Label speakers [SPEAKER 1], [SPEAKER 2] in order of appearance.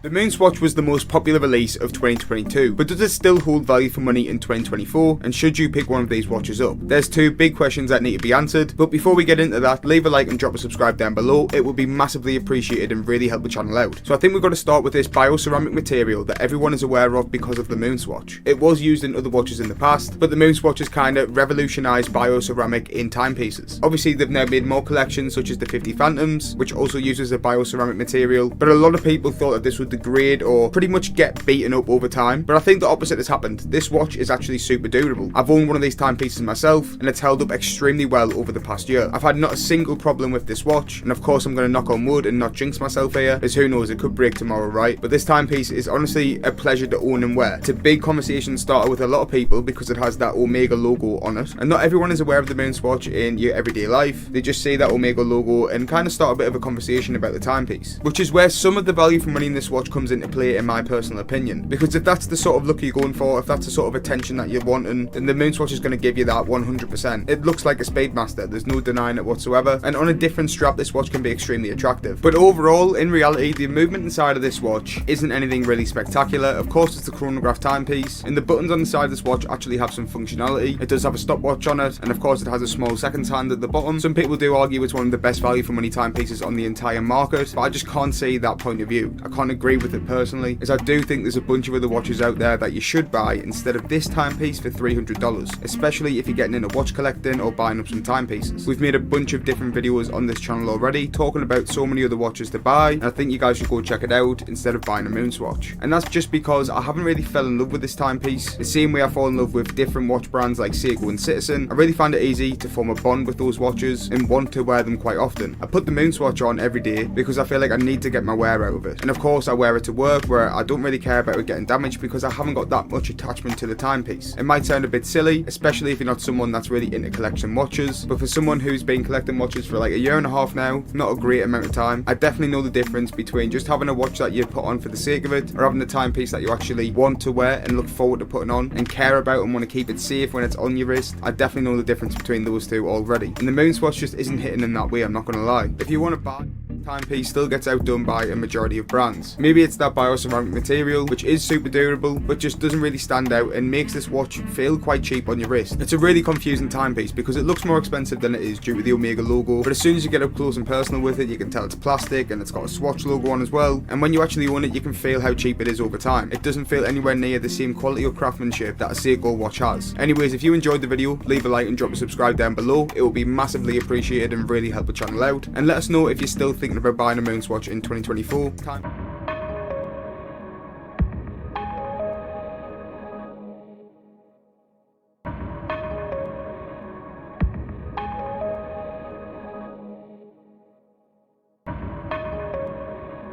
[SPEAKER 1] The MoonSwatch was the most popular release of 2022, but does it still hold value for money in 2024, and should you pick one of these watches up? There's two big questions that need to be answered, but before we get into that, leave a like and drop a subscribe down below. It would be massively appreciated and really help the channel out. So I think we've got to start with this bioceramic material that everyone is aware of because of the MoonSwatch. It was used in other watches in the past, but the MoonSwatch has kind of revolutionized bioceramic in timepieces. Obviously they've now made more collections such as the 50 Phantoms, which also uses a bioceramic material, but a lot of people thought that this would degrade or pretty much get beaten up over time, but I think the opposite has happened. This watch is actually super durable. I've owned one of these timepieces myself and it's held up extremely well over the past year. I've had not a single problem with this watch, and of course I'm going to knock on wood and not jinx myself here, as who knows, it could break tomorrow, right? But this timepiece is honestly a pleasure to own and wear. It's a big conversation starter with a lot of people because it has that Omega logo on it, and not everyone is aware of the MoonSwatch in your everyday life. They just see that Omega logo and kind of start a bit of a conversation about the timepiece, which is where some of the value for money in this watch comes into play in my personal opinion, because if that's the sort of look you're going for, if that's the sort of attention that you're wanting, then the MoonSwatch is going to give you that 100%. It looks like a Speedmaster, there's no denying it whatsoever, and on a different strap this watch can be extremely attractive. But overall, in reality, the movement inside of this watch isn't anything really spectacular. Of course it's the chronograph timepiece, and the buttons on the side of this watch actually have some functionality. It does have a stopwatch on it, and of course it has a small seconds hand at the bottom. Some people do argue it's one of the best value for money timepieces on the entire market, but I just can't see that point of view. I can't agree with it personally, as I do think there's a bunch of other watches out there that you should buy instead of this timepiece for $300, especially if you're getting into watch collecting or buying up some timepieces. We've made a bunch of different videos on this channel already talking about so many other watches to buy, and I think you guys should go check it out instead of buying a MoonSwatch. And that's just because I haven't really fell in love with this timepiece the same way I fall in love with different watch brands like Seiko and Citizen. I really find it easy to form a bond with those watches and want to wear them quite often. I put the MoonSwatch on every day because I feel like I need to get my wear out of it, and of course I wear it to work where I don't really care about it getting damaged because I haven't got that much attachment to the timepiece. It might sound a bit silly, especially if you're not someone that's really into collecting watches, but for someone who's been collecting watches for like a year and a half now, not a great amount of time, I definitely know the difference between just having a watch that you put on for the sake of it, or having a timepiece that you actually want to wear and look forward to putting on and care about and want to keep it safe when it's on your wrist. I definitely know the difference between those two already, and the MoonSwatch just isn't hitting in that way, I'm not gonna lie. If you want to buy, timepiece still gets outdone by a majority of brands. Maybe it's that bioceramic material, which is super durable, but just doesn't really stand out and makes this watch feel quite cheap on your wrist. It's a really confusing timepiece because it looks more expensive than it is due to the Omega logo, but as soon as you get up close and personal with it, you can tell it's plastic and it's got a Swatch logo on as well, and when you actually own it, you can feel how cheap it is over time. It doesn't feel anywhere near the same quality or craftsmanship that a Seiko watch has. Anyways, if you enjoyed the video, leave a like and drop a subscribe down below. It will be massively appreciated and really help the channel out, and let us know if you're still thinking about buying a MoonSwatch in 2024.